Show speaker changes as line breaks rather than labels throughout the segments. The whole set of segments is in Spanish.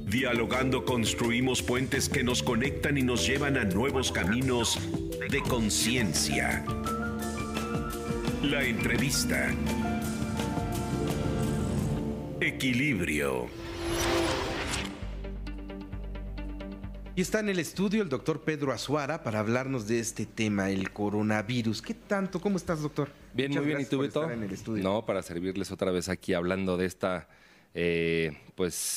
Dialogando construimos puentes que nos conectan y nos llevan a nuevos caminos de conciencia. La entrevista. Equilibrio.
Y está en el estudio el doctor Pedro Azuara para hablarnos de este tema, el coronavirus. ¿Qué tanto? ¿Cómo estás, doctor?
Bien,
Muchas
muy bien. ¿Y tú, Beto?
en el estudio.
No, para servirles otra vez aquí hablando de esta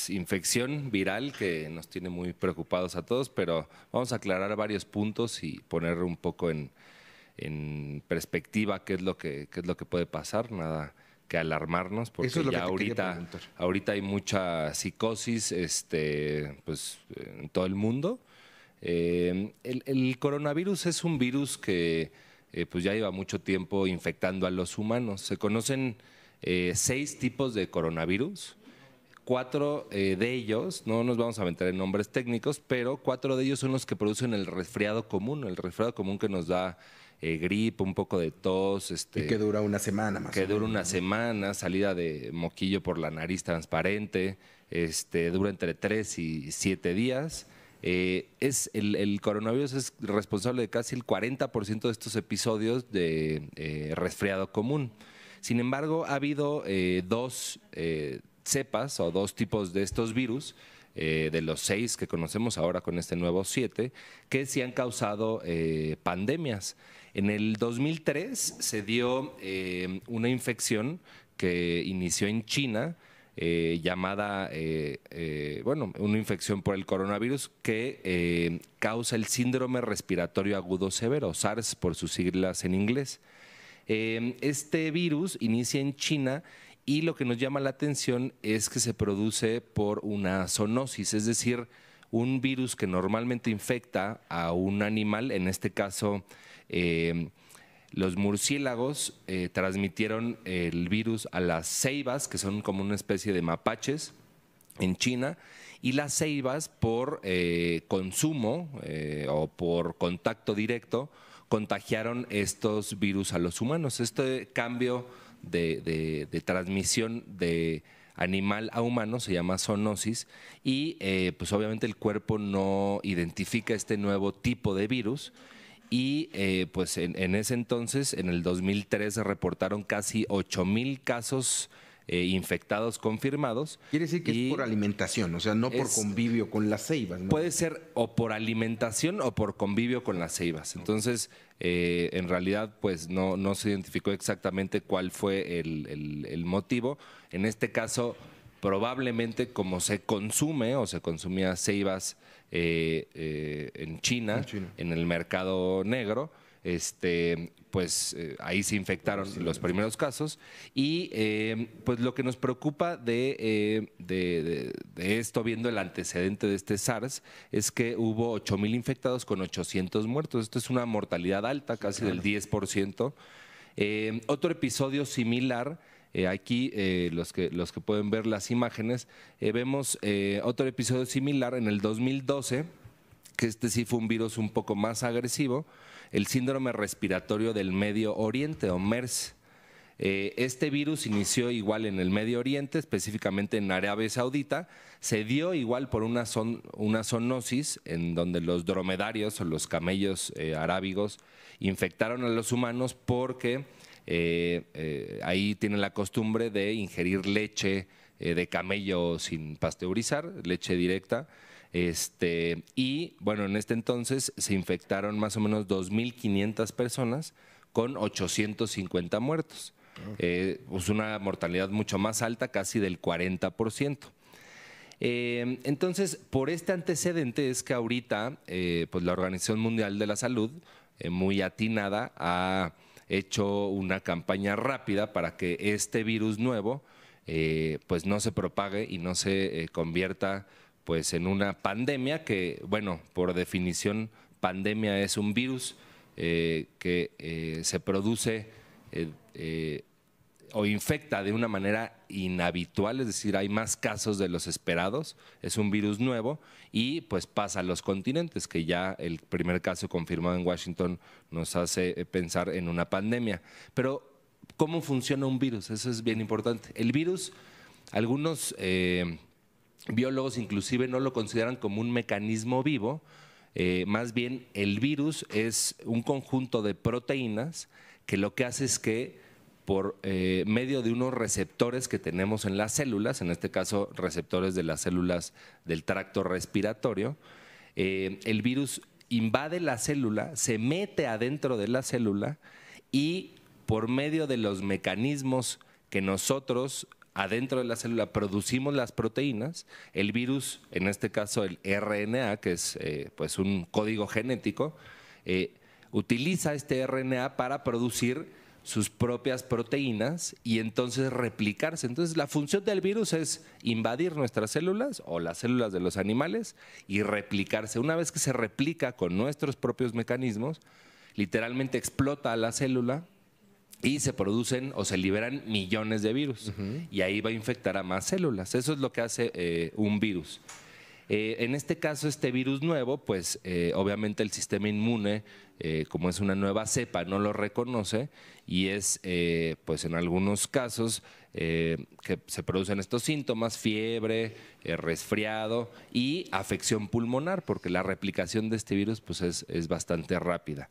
infección viral que nos tiene muy preocupados a todos, pero vamos a aclarar varios puntos y poner un poco en perspectiva qué es lo que puede pasar. Nada que alarmarnos, porque
Eso es lo
ya
que te quería
ahorita hay mucha psicosis en todo el mundo. El coronavirus es un virus que pues ya lleva mucho tiempo infectando a los humanos. Se conocen 6 tipos de coronavirus. 4 de ellos, no nos vamos a aventar en nombres técnicos, pero 4 de ellos son los que producen el resfriado común que nos da gripe, un poco de tos.
Y que dura una semana más.
Que dura una semana, salida de moquillo por la nariz transparente, dura entre 3 y 7 días. El coronavirus es responsable de casi el 40% de estos episodios de resfriado común. Sin embargo, ha habido 2 cepas o 2 tipos de estos virus, de los 6 que conocemos ahora con este nuevo 7, que sí han causado pandemias. En el 2003 se dio una infección que inició en China, llamada, una infección por el coronavirus que causa el síndrome respiratorio agudo severo, SARS por sus siglas en inglés. Este virus inicia en China y lo que nos llama la atención es que se produce por una zoonosis, es decir, un virus que normalmente infecta a un animal, en este caso los murciélagos transmitieron el virus a las ceibas, que son como una especie de mapaches en China, y las ceibas por consumo o por contacto directo contagiaron estos virus a los humanos. Este cambio de transmisión de animal a humano se llama zoonosis y pues obviamente el cuerpo no identifica este nuevo tipo de virus y pues en ese entonces, en el 2003, se reportaron casi 8,000 casos infectados confirmados.
Quiere decir que es por alimentación, o sea, no por convivio con las ceibas, ¿no?
Puede ser o por alimentación o por convivio con las ceibas. Entonces, en realidad, pues no se identificó exactamente cuál fue el motivo. En este caso, probablemente como se consume o se consumía ceibas en China, en el mercado negro, ahí se infectaron los primeros casos y pues lo que nos preocupa de esto, viendo el antecedente de este SARS, es que hubo 8,000 infectados con 800 muertos. Esto es una mortalidad alta, casi del 10%. Otro episodio similar, aquí los que pueden ver las imágenes, vemos otro episodio similar en el 2012, que sí fue un virus un poco más agresivo, el síndrome respiratorio del Medio Oriente o MERS. Este virus inició igual en el Medio Oriente, específicamente en Arabia Saudita. Se dio igual por una zoonosis en donde los dromedarios o los camellos arábigos infectaron a los humanos porque ahí tienen la costumbre de ingerir leche de camello sin pasteurizar, leche directa. Y bueno, en este entonces se infectaron más o menos 2,500 personas con 850 muertos. Pues una mortalidad mucho más alta, casi del 40%. Entonces, por este antecedente es que ahorita pues la Organización Mundial de la Salud, muy atinada, ha hecho una campaña rápida para que este virus nuevo pues no se propague y no se convierta pues en una pandemia, que bueno, por definición pandemia es un virus que se produce o infecta de una manera inhabitual, es decir, hay más casos de los esperados, es un virus nuevo y pues pasa a los continentes, que ya el primer caso confirmado en Washington nos hace pensar en una pandemia. Pero, ¿cómo funciona un virus? Eso es bien importante. El virus, algunos biólogos inclusive no lo consideran como un mecanismo vivo, más bien el virus es un conjunto de proteínas que lo que hace es que por medio de unos receptores que tenemos en las células, en este caso receptores de las células del tracto respiratorio, el virus invade la célula, se mete adentro de la célula y por medio de los mecanismos que nosotros adentro de la célula producimos las proteínas, el virus, en este caso el RNA, que es pues un código genético, utiliza este RNA para producir sus propias proteínas y entonces replicarse. Entonces la función del virus es invadir nuestras células o las células de los animales y replicarse. Una vez que se replica con nuestros propios mecanismos, literalmente explota a la célula y se producen o se liberan millones de virus. Y ahí va a infectar a más células. Eso es lo que hace un virus. En este caso, este virus nuevo, pues obviamente el sistema inmune, como es una nueva cepa, no lo reconoce y es, pues en algunos casos, que se producen estos síntomas, fiebre, resfriado y afección pulmonar, porque la replicación de este virus pues es bastante rápida.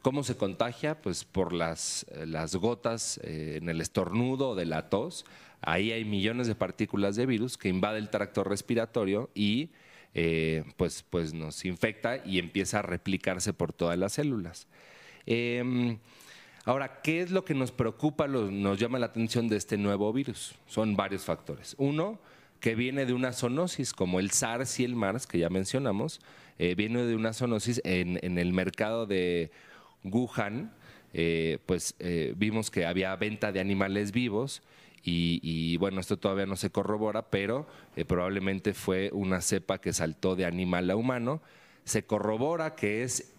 ¿Cómo se contagia? Pues por las gotas en el estornudo o de la tos. Ahí hay millones de partículas de virus que invade el tracto respiratorio y pues nos infecta y empieza a replicarse por todas las células. Ahora, ¿qué es lo que nos preocupa, nos llama la atención de este nuevo virus? Son varios factores. Uno, que viene de una zoonosis, como el SARS y el MARS, que ya mencionamos, viene de una zoonosis en el mercado de Wuhan, vimos que había venta de animales vivos y bueno, esto todavía no se corrobora, pero probablemente fue una cepa que saltó de animal a humano. Se corrobora que es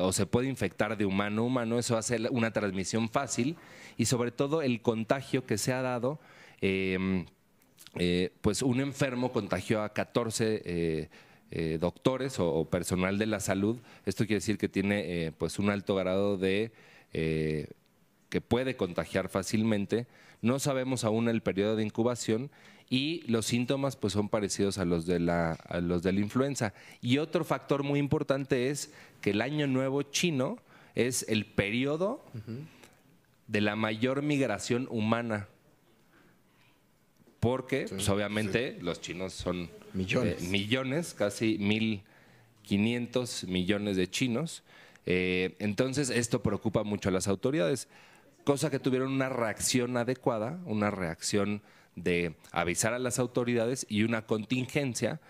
o se puede infectar de humano a humano, eso hace una transmisión fácil y sobre todo el contagio que se ha dado, pues un enfermo contagió a 14 doctores o personal de la salud. Esto quiere decir que tiene pues un alto grado de que puede contagiar fácilmente. No sabemos aún el periodo de incubación y los síntomas pues son parecidos a los de la influenza. Y otro factor muy importante es que el Año Nuevo chino es el periodo de la mayor migración humana. Porque, pues, obviamente, los chinos son millones, casi 1.500 millones de chinos. Entonces, esto preocupa mucho a las autoridades, cosa que tuvieron una reacción adecuada, una reacción de avisar a las autoridades y una contingencia,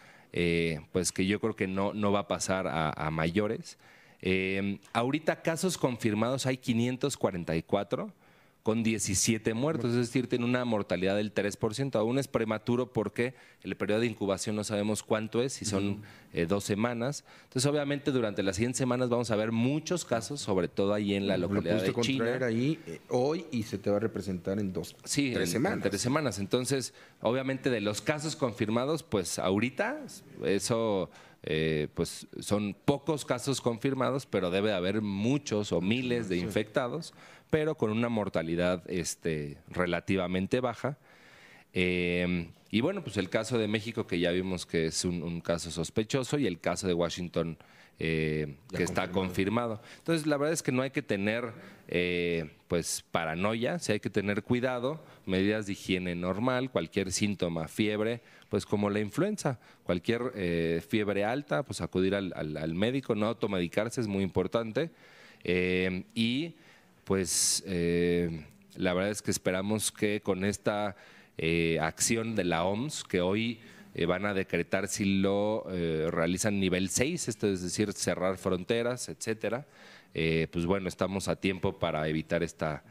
pues que yo creo que no va a pasar a mayores. Ahorita casos confirmados hay 544 con 17 muertos, es decir, tiene una mortalidad del 3%. Aún es prematuro porque el periodo de incubación no sabemos cuánto es, si son 2 semanas. Entonces, obviamente, durante las siguientes semanas vamos a ver muchos casos, sobre todo ahí en la localidad de China.
Contraer ahí hoy y se te va a representar en 3 semanas.
En 3 semanas. Entonces, obviamente, de los casos confirmados, pues ahorita eso... pues son pocos casos confirmados, pero debe haber muchos o miles de infectados, pero con una mortalidad relativamente baja. Y bueno, pues el caso de México, que ya vimos que es un caso sospechoso, y el caso de Washington, que está confirmado. Entonces, la verdad es que no hay que tener pues paranoia, sí hay que tener cuidado, medidas de higiene normal, cualquier síntoma, fiebre, pues como la influenza, cualquier fiebre alta, pues acudir al médico, no automedicarse, es muy importante. Y pues la verdad es que esperamos que con esta acción de la OMS, que hoy van a decretar si lo realizan nivel 6, esto es decir, cerrar fronteras, etcétera, pues bueno, estamos a tiempo para evitar esta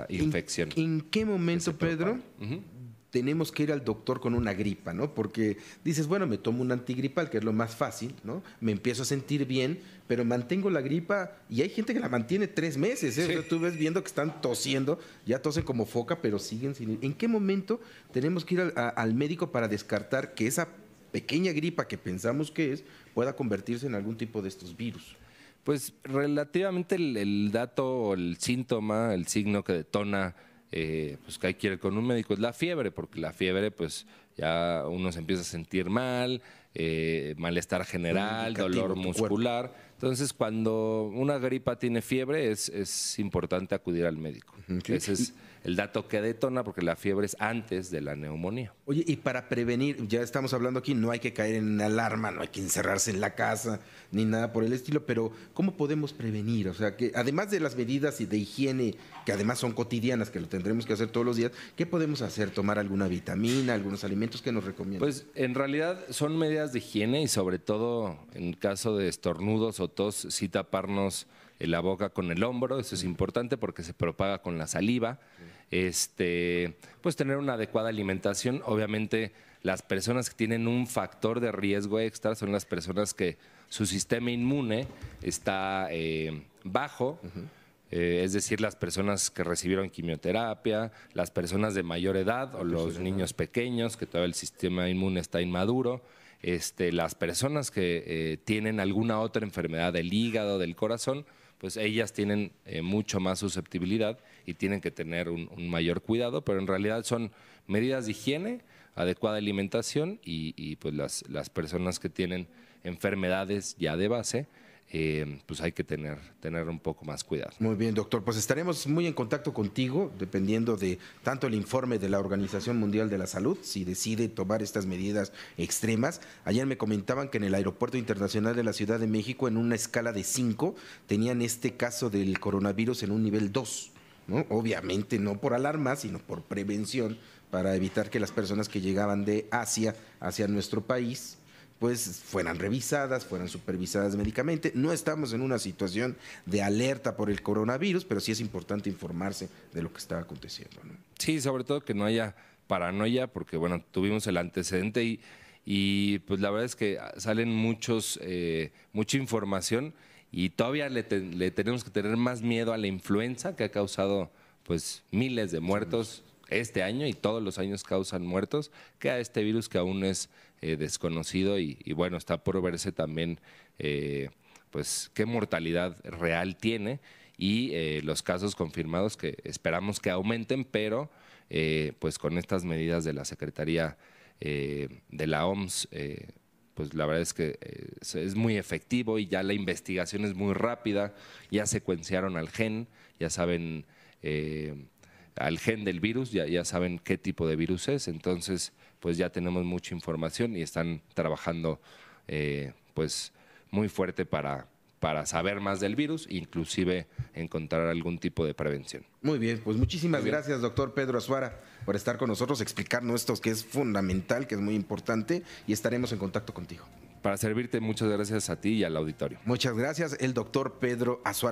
infección.
¿En qué momento, Pedro, tenemos que ir al doctor con una gripa, ¿no? Porque dices, bueno, me tomo un antigripal, que es lo más fácil, ¿no? Me empiezo a sentir bien, pero mantengo la gripa y hay gente que la mantiene 3 meses, ¿eh? Sí. O sea, tú ves viendo que están tosiendo, ya tosen como foca, pero siguen sin... ¿En qué momento tenemos que ir al médico para descartar que esa pequeña gripa que pensamos que es pueda convertirse en algún tipo de estos virus?
Pues relativamente el dato, el síntoma, el signo que detona pues que hay que ir con un médico es la fiebre, porque la fiebre pues ya uno se empieza a sentir mal, malestar general, dolor muscular. Entonces, cuando una gripa tiene fiebre, es importante acudir al médico. Sí. Ese es el dato que detona, porque la fiebre es antes de la neumonía.
Oye, y para prevenir, ya estamos hablando aquí, no hay que caer en alarma, no hay que encerrarse en la casa, ni nada por el estilo, pero ¿cómo podemos prevenir? O sea, que además de las medidas de higiene, que además son cotidianas, que lo tendremos que hacer todos los días, ¿qué podemos hacer? ¿Tomar alguna vitamina, algunos alimentos que nos recomiendan?
Pues en realidad son medidas de higiene y sobre todo en caso de estornudos o tos, sí taparnos la boca con el hombro, eso es importante porque se propaga con la saliva. Pues tener una adecuada alimentación. Obviamente las personas que tienen un factor de riesgo extra son las personas que su sistema inmune está bajo, es decir, las personas que recibieron quimioterapia, las personas de mayor edad o los niños pequeños que todavía el sistema inmune está inmaduro. Las personas que tienen alguna otra enfermedad del hígado, del corazón, pues ellas tienen mucho más susceptibilidad y tienen que tener un mayor cuidado, pero en realidad son medidas de higiene, adecuada alimentación y pues las personas que tienen enfermedades ya de base, pues hay que tener un poco más cuidado.
Muy bien, doctor. Pues estaremos muy en contacto contigo, dependiendo de tanto el informe de la Organización Mundial de la Salud, si decide tomar estas medidas extremas. Ayer me comentaban que en el Aeropuerto Internacional de la Ciudad de México, en una escala de 5, tenían este caso del coronavirus en un nivel 2, ¿no? Obviamente no por alarma, sino por prevención, para evitar que las personas que llegaban de Asia hacia nuestro país pues fueran revisadas, fueran supervisadas médicamente. No estamos en una situación de alerta por el coronavirus, pero sí es importante informarse de lo que está aconteciendo, ¿no?
Sí, sobre todo que no haya paranoia, porque bueno, tuvimos el antecedente y pues la verdad es que salen mucha información y todavía le tenemos que tener más miedo a la influenza, que ha causado pues miles de muertos este año y todos los años causan muertos, que a este virus que aún es desconocido y bueno, está por verse también pues qué mortalidad real tiene y los casos confirmados que esperamos que aumenten, pero pues con estas medidas de la Secretaría de la OMS, pues la verdad es que es muy efectivo y ya la investigación es muy rápida, ya secuenciaron al gen, ya saben al gen del virus, ya saben qué tipo de virus es, entonces pues ya tenemos mucha información y están trabajando pues muy fuerte para saber más del virus, inclusive encontrar algún tipo de prevención.
Muy bien, pues muchísimas gracias, doctor Pedro Azuara, por estar con nosotros, explicarnos esto que es fundamental, que es muy importante, y estaremos en contacto contigo.
Para servirte, muchas gracias a ti y al auditorio.
Muchas gracias, el doctor Pedro Azuara.